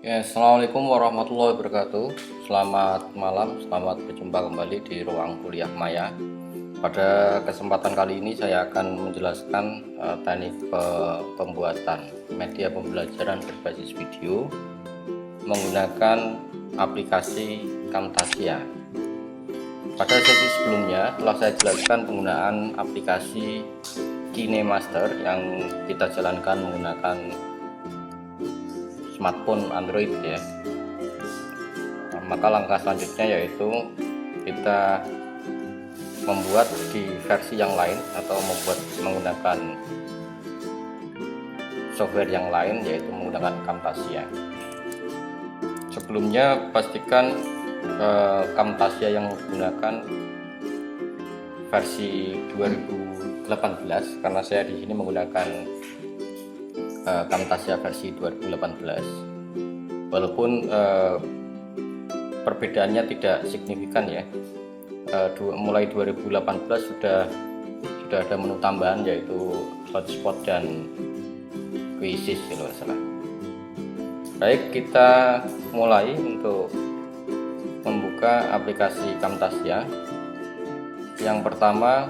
Ya, Assalamualaikum warahmatullahi wabarakatuh. Selamat malam, selamat berjumpa kembali di ruang kuliah Maya. Pada kesempatan kali ini saya akan menjelaskan teknik pembuatan media pembelajaran berbasis video menggunakan aplikasi Camtasia. Pada sesi sebelumnya telah saya jelaskan penggunaan aplikasi KineMaster yang kita jalankan menggunakan smartphone Android ya. Maka langkah selanjutnya yaitu kita membuat di versi yang lain atau menggunakan software yang lain, yaitu menggunakan Camtasia. Sebelumnya pastikan Camtasia yang menggunakan versi 2018 karena saya di sini menggunakan Camtasia versi 2018, walaupun perbedaannya tidak signifikan ya. Mulai 2018 sudah ada menu tambahan yaitu hotspot dan quizzes kalau salah. Baik, kita mulai untuk membuka aplikasi Camtasia. Yang pertama,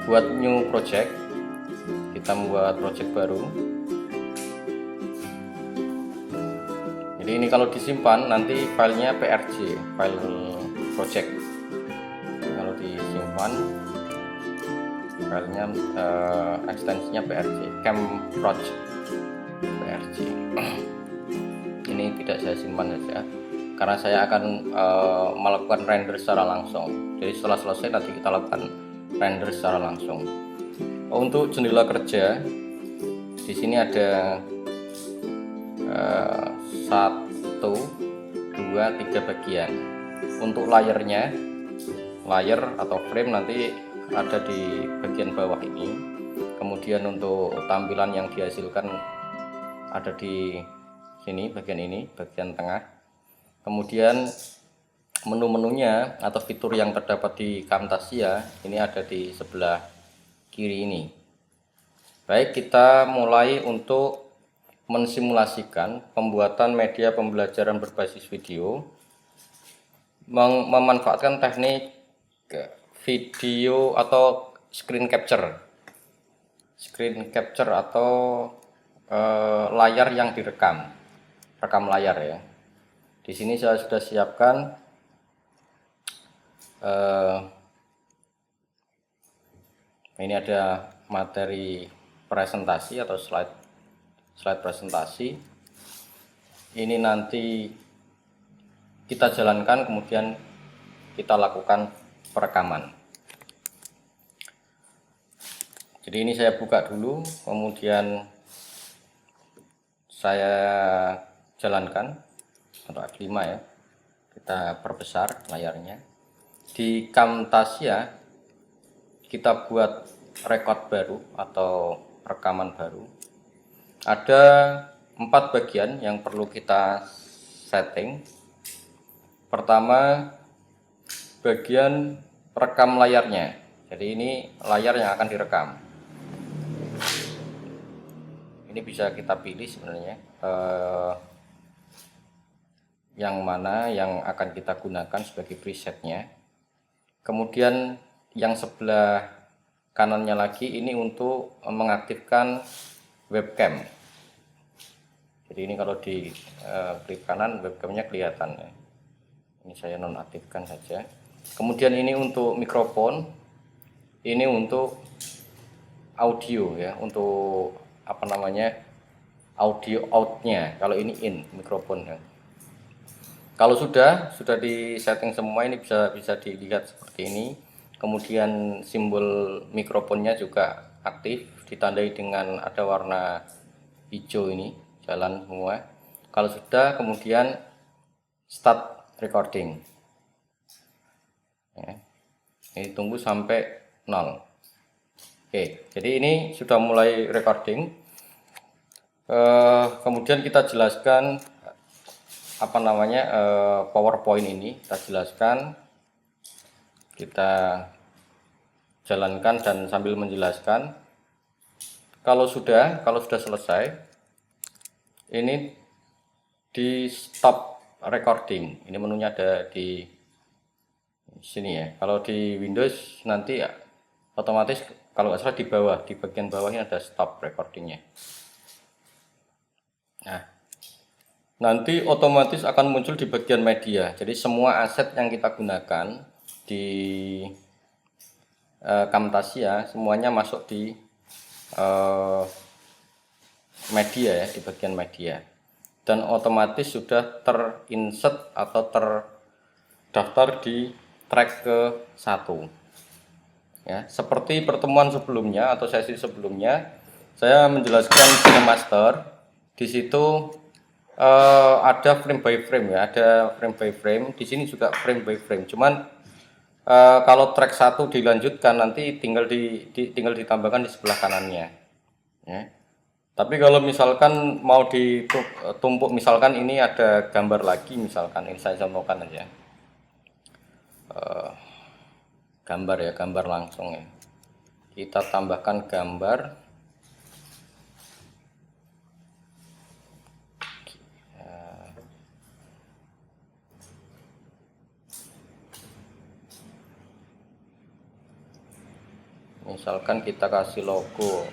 buat new project. Kita membuat project baru. Jadi ini kalau disimpan nanti filenya PRJ, file project. Kalau disimpan filenya ekstensinya PRJ, camproject PRJ. Ini tidak saya simpan saja karena saya akan melakukan render secara langsung. Jadi setelah selesai nanti kita lakukan render secara langsung. Untuk jendela kerja di sini ada 1, 2, 3 bagian. Untuk layar atau frame nanti ada di bagian bawah ini. Kemudian untuk tampilan yang dihasilkan ada di sini, bagian tengah. Kemudian menu-menunya atau fitur yang terdapat di Camtasia ini ada di sebelah kiri ini. Baik, kita mulai untuk mensimulasikan pembuatan media pembelajaran berbasis video memanfaatkan teknik video atau screen capture atau layar yang rekam layar ya. Di sini saya sudah siapkan ini ada materi presentasi atau slide presentasi. Ini nanti kita jalankan, kemudian kita lakukan perekaman. Jadi ini saya buka dulu, kemudian saya jalankan untuk F5 ya. Kita perbesar layarnya. Di Camtasia kita buat record baru atau rekaman baru. Ada 4 bagian yang perlu kita setting. Pertama, bagian rekam layarnya. Jadi ini layar yang akan direkam. Ini bisa kita pilih sebenarnya yang mana yang akan kita gunakan sebagai presetnya. Kemudian yang sebelah kanannya lagi ini untuk mengaktifkan webcam. Jadi ini kalau di klik kanan webcamnya kelihatan ya. Ini saya nonaktifkan saja. Kemudian ini untuk mikrofon, ini untuk audio ya, untuk audio outnya. Kalau ini in mikrofonnya. Kalau sudah di setting semua, ini bisa dilihat seperti ini. Kemudian simbol mikrofonnya juga aktif, ditandai dengan ada warna hijau ini, jalan semua. Kalau sudah, kemudian start recording. Ya. Ini tunggu sampai 0. Oke, jadi ini sudah mulai recording. Kemudian kita jelaskan PowerPoint ini kita jelaskan. Kita jalankan dan sambil menjelaskan. Kalau sudah selesai, ini di stop recording. Ini menunya ada di sini ya. Kalau di Windows nanti ya, otomatis kalau nggak salah di bawah, di bagian bawahnya ada stop recordingnya. Nah, nanti otomatis akan muncul di bagian media. Jadi semua aset yang kita gunakan di Camtasia semuanya masuk di media ya, di bagian media. Dan otomatis sudah terinsert atau terdaftar di track ke-1. Ya, seperti pertemuan sebelumnya atau sesi sebelumnya, saya menjelaskan KineMaster. Di situ ada frame by frame ya, ada frame by frame. Di sini juga frame by frame. Cuman kalau track 1 dilanjutkan nanti tinggal ditambahkan di sebelah kanannya. Ya. Tapi kalau misalkan mau ditumpuk, misalkan ini ada gambar lagi, misalkan ini saya contohkan aja. Gambar ya, gambar langsung ya. Kita tambahkan gambar. Misalkan kita kasih logo.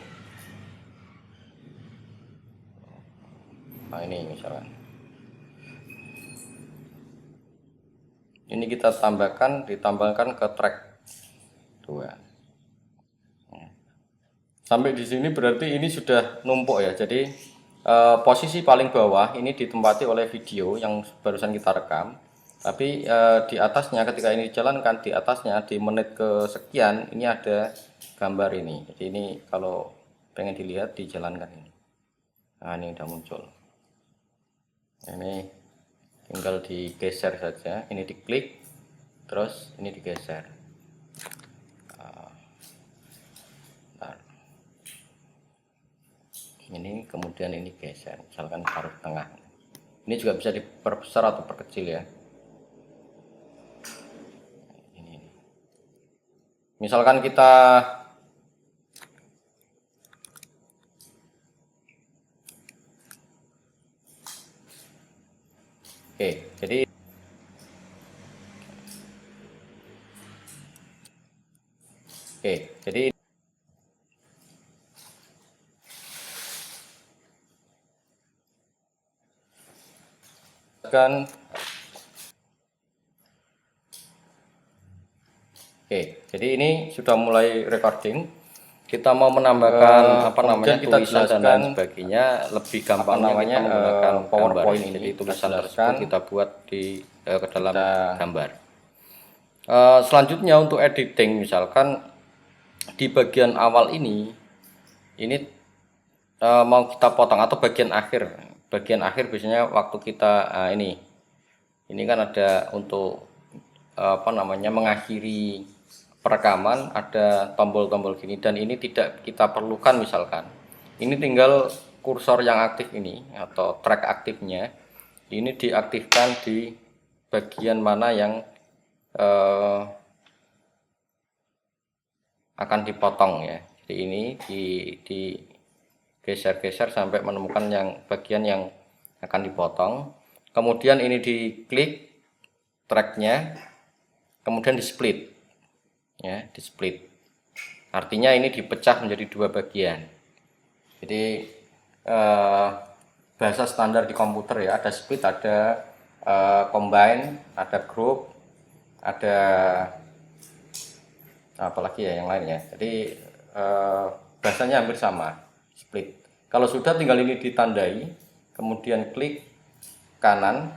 Nah ini misalkan. Ini kita ditambahkan ke track 2. Sampai di sini berarti ini sudah numpuk ya. Jadi posisi paling bawah ini ditempati oleh video yang barusan kita rekam. Tapi di atasnya ketika ini dijalankan, di atasnya di menit kesekian ini ada gambar ini. Jadi ini kalau pengen dilihat dijalankan ini. Nah ini udah muncul. Ini tinggal digeser saja. Ini diklik, terus ini digeser. Ini kemudian ini geser, misalkan taruh tengah. Ini juga bisa diperbesar atau perkecil ya. Ini. Misalkan kita jadi kan jadi ini sudah mulai recording. Kita mau menambahkan tulisan dan lain sebagainya, lebih gampang namanya menggunakan PowerPoint ini. Jadi tulisan tersebut kita buat ke dalam gambar. Selanjutnya untuk editing, misalkan di bagian awal ini mau kita potong atau bagian akhir biasanya waktu kita ini kan ada untuk mengakhiri perekaman, ada tombol-tombol gini, dan ini tidak kita perlukan. Misalkan ini tinggal kursor yang aktif ini atau track aktifnya ini diaktifkan di bagian mana yang akan dipotong ya. Jadi ini digeser-geser sampai menemukan bagian yang akan dipotong. Kemudian ini diklik tracknya, kemudian di split ya, di split. Artinya ini dipecah menjadi 2 bagian. Jadi bahasa standar di komputer ya, ada split, ada combine, ada group, ada apalagi ya yang lain ya. Jadi bahasanya hampir sama, split. Kalau sudah tinggal ini ditandai, kemudian klik kanan,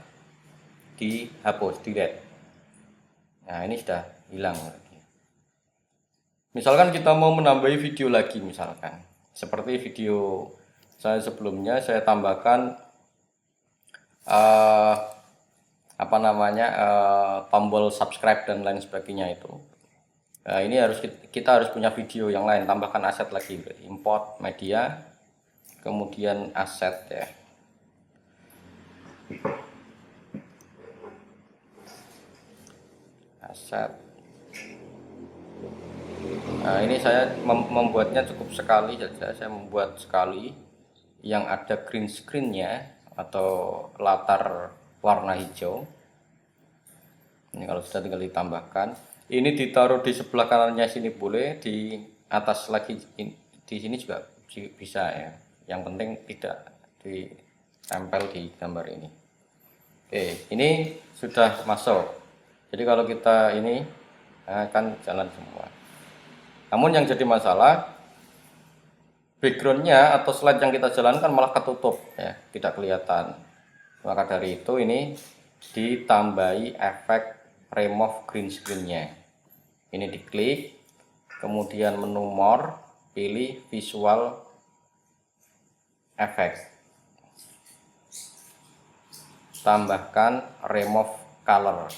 dihapus, delete. Nah ini sudah hilang. Misalkan kita mau menambahi video lagi, misalkan seperti video saya sebelumnya, saya tambahkan tombol subscribe dan lain sebagainya itu. Nah, ini kita harus punya video yang lain, tambahkan aset lagi, import media, kemudian aset ya. Aset. Nah ini saya membuatnya cukup sekali saja, saya membuat sekali yang ada green screen-nya atau latar warna hijau. Ini kalau sudah tinggal ditambahkan. Ini ditaruh di sebelah kanannya sini boleh, di atas lagi di sini juga bisa ya. Yang penting tidak ditempel di gambar ini. Oke, ini sudah masuk. Jadi kalau kita ini akan jalan semua. Namun yang jadi masalah, backgroundnya atau slide yang kita jalankan malah ketutup ya, tidak kelihatan. Maka dari itu ini ditambahi efek remove green screen-nya. Ini diklik, kemudian menu more, pilih visual effect, tambahkan remove color.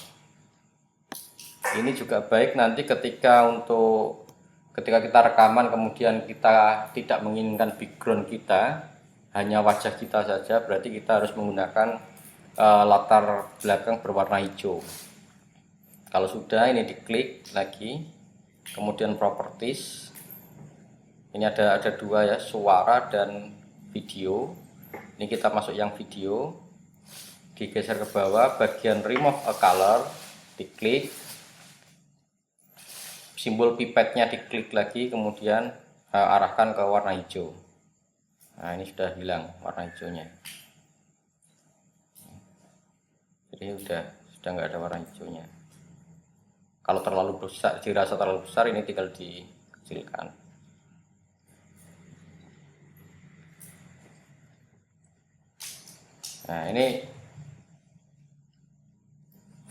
Ini juga baik nanti ketika kita rekaman kemudian kita tidak menginginkan background kita, hanya wajah kita saja, berarti kita harus menggunakan latar belakang berwarna hijau. Kalau sudah, ini diklik lagi, kemudian properties. Ini ada dua ya, suara dan video. Ini kita masuk yang video, digeser ke bawah, bagian remove a color, diklik, simbol pipetnya diklik lagi, kemudian arahkan ke warna hijau. Nah, ini sudah hilang warna hijaunya. Jadi sudah nggak ada warna hijaunya. Kalau terlalu besar, dirasa terlalu besar, ini tinggal dikecilkan. Nah, ini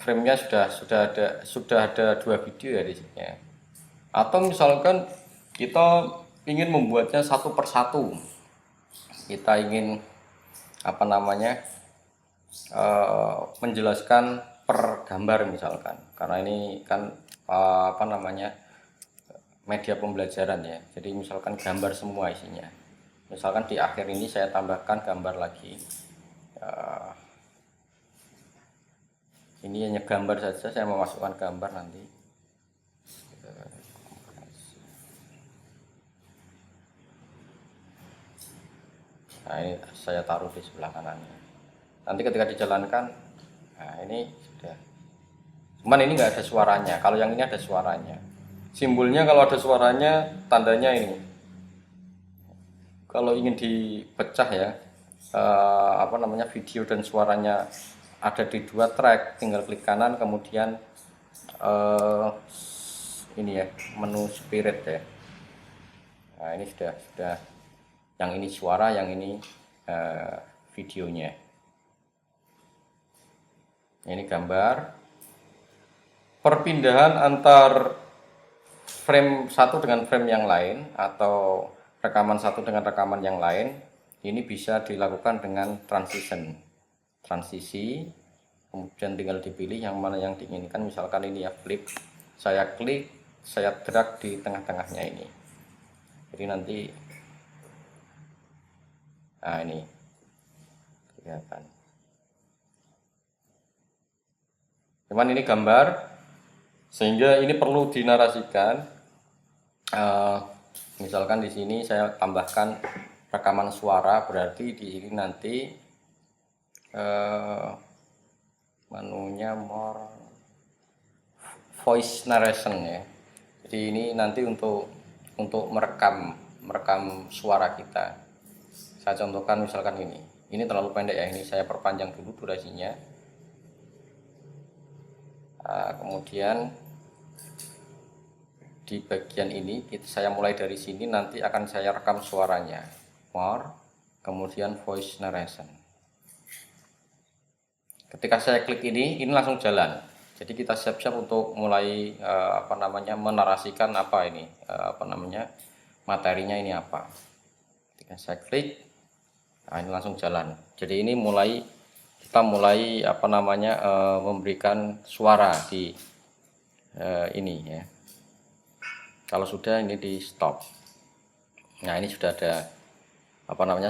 framenya sudah ada dua video ya di sini. Atau misalkan kita ingin membuatnya satu persatu, kita ingin menjelaskan per gambar misalkan, karena ini kan media pembelajaran ya, jadi misalkan gambar semua isinya. Misalkan di akhir ini saya tambahkan gambar lagi, ini hanya gambar saja, saya memasukkan gambar nanti. Nah, ini saya taruh di sebelah kanannya. Nanti ketika dijalankan, nah ini sudah. Cuman ini nggak ada suaranya. Kalau yang ini ada suaranya. Simbolnya kalau ada suaranya, tandanya ini. Kalau ingin dipecah ya, video dan suaranya ada di dua track, tinggal klik kanan, kemudian ini ya, menu spirit ya. Nah, ini sudah. Yang ini suara, yang ini videonya. Ini gambar. Perpindahan antar frame satu dengan frame yang lain atau rekaman satu dengan rekaman yang lain, ini bisa dilakukan dengan transisi, kemudian tinggal dipilih yang mana yang diinginkan. Misalkan ini ya, flip, saya klik, saya drag di tengah-tengahnya ini, jadi nanti ini kelihatan. Cuman ini gambar, sehingga ini perlu dinarasikan. Misalkan di sini saya tambahkan rekaman suara, berarti di sini nanti menunya more voice narration ya. Jadi ini nanti untuk merekam suara kita. Saya contohkan misalkan ini terlalu pendek ya, ini saya perpanjang dulu durasinya. Kemudian di bagian ini saya mulai dari sini, nanti akan saya rekam suaranya, more, kemudian voice narration. Ketika saya klik ini langsung jalan. Jadi kita siap-siap untuk mulai menarasikan materinya ini apa. Ketika saya klik, ini langsung jalan. Jadi ini kita mulai memberikan suara di ini ya. Kalau sudah, ini di stop. Nah, ini sudah ada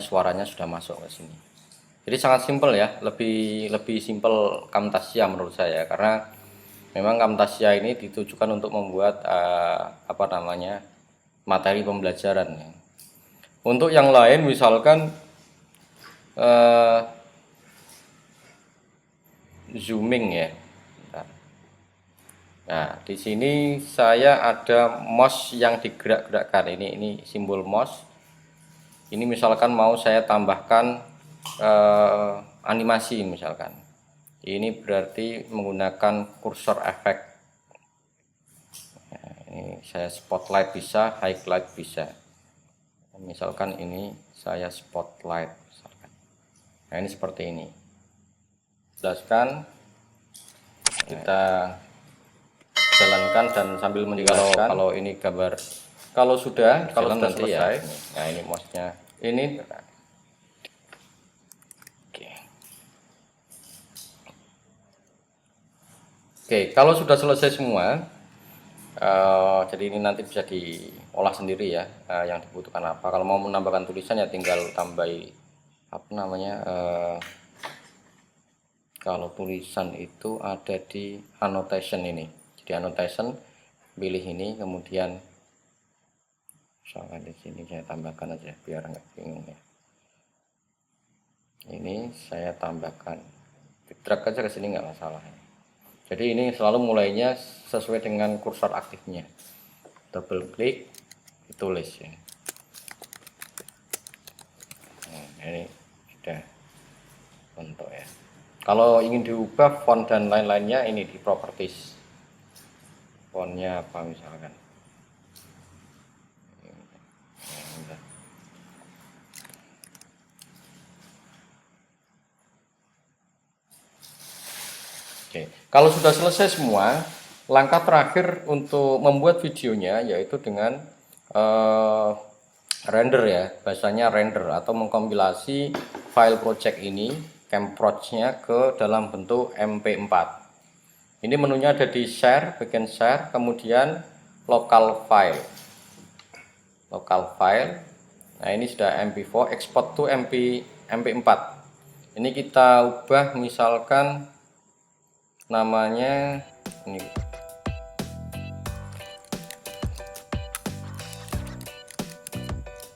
suaranya sudah masuk ke sini. Jadi sangat simpel ya, lebih simpel Camtasia menurut saya, karena memang Camtasia ini ditujukan untuk membuat materi pembelajaran ya. Untuk yang lain misalkan zooming ya. Bentar. Nah, di sini saya ada mouse yang digerak-gerakkan. Ini simbol mouse. Ini misalkan mau saya tambahkan animasi misalkan. Ini berarti menggunakan kursor efek. Nah, ini saya spotlight bisa, highlight bisa. Misalkan ini saya spotlight misalkan. Nah, ini seperti ini. Jelaskan, kita jalankan dan sambil menjelaskan. Kalau ini gambar, kalau sudah nanti selesai. Ya. Nah, ini mouse-nya. Ini Oke, kalau sudah selesai semua, jadi ini nanti bisa diolah sendiri ya, yang dibutuhkan apa. Kalau mau menambahkan tulisan ya tinggal tambahi apa namanya. Kalau tulisan itu ada di annotation ini. Jadi annotation, pilih ini, kemudian misalkan di sini saya tambahkan aja biar nggak bingung ya. Ini saya tambahkan, drag aja ke sini nggak masalah. Jadi ini selalu mulainya sesuai dengan kursor aktifnya. Double klik, ditulis ya. Nah, ini sudah bentuk ya. Kalau ingin diubah font dan lain-lainnya, ini di properties. Fontnya apa misalkan. Oke, kalau sudah selesai semua, langkah terakhir untuk membuat videonya yaitu dengan render ya, bahasanya render atau mengkompilasi file project ini, CamProj-nya ke dalam bentuk MP4. Ini menunya ada di share, bagian share, kemudian local file. Local file. Nah, ini sudah MP4, export to MP4. Ini kita ubah misalkan namanya ini.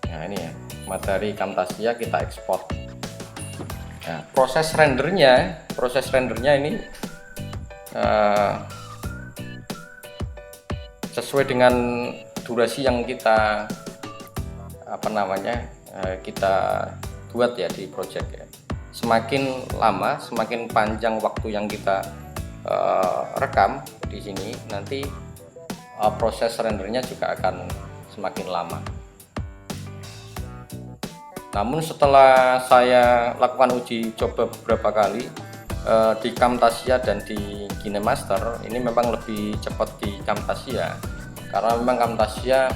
Nah, ini ya, materi Camtasia kita ekspor. Nah, proses rendernya ini sesuai dengan durasi yang kita kita buat ya di project ya. Semakin lama, semakin panjang waktu yang kita rekam di sini, nanti proses rendernya juga akan semakin lama. Namun setelah saya lakukan uji coba beberapa kali di Camtasia dan di KineMaster, ini memang lebih cepat di Camtasia karena memang Camtasia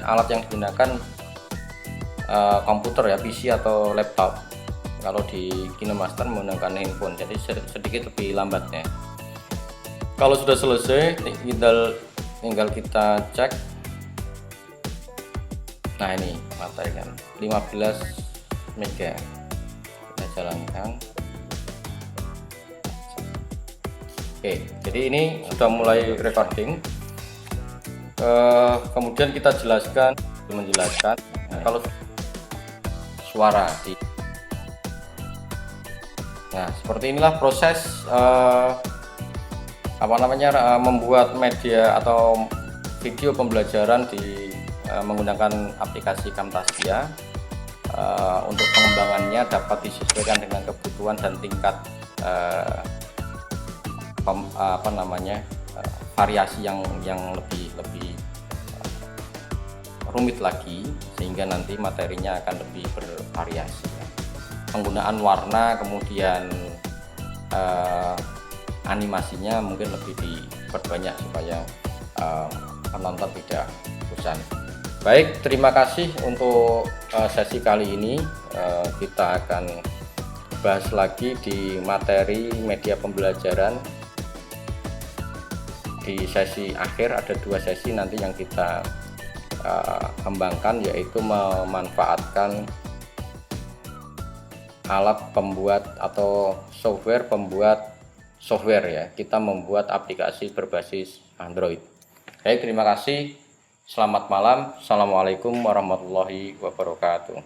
alat yang digunakan komputer ya, PC atau laptop. Kalau di KineMaster menggunakan handphone, jadi sedikit lebih lambatnya. Kalau sudah selesai, tinggal kita cek. Nah, ini materi kan 15 mega. Kita jalankan. Oke, jadi ini sudah mulai recording. Kemudian kita menjelaskan. Nah, kalau suara Nah, seperti inilah proses membuat media atau video pembelajaran menggunakan aplikasi Camtasia. Untuk pengembangannya dapat disesuaikan dengan kebutuhan dan tingkat variasi yang lebih rumit lagi, sehingga nanti materinya akan lebih bervariasi. Penggunaan warna, kemudian animasinya mungkin lebih diperbanyak supaya penonton tidak bosan. Baik, terima kasih untuk sesi kali ini. Kita akan bahas lagi di materi media pembelajaran. Di sesi akhir ada 2 sesi nanti yang kita kembangkan, yaitu memanfaatkan alat pembuat atau software pembuat software ya. Kita membuat aplikasi berbasis Android. Baik, terima kasih. Selamat malam. Assalamualaikum warahmatullahi wabarakatuh.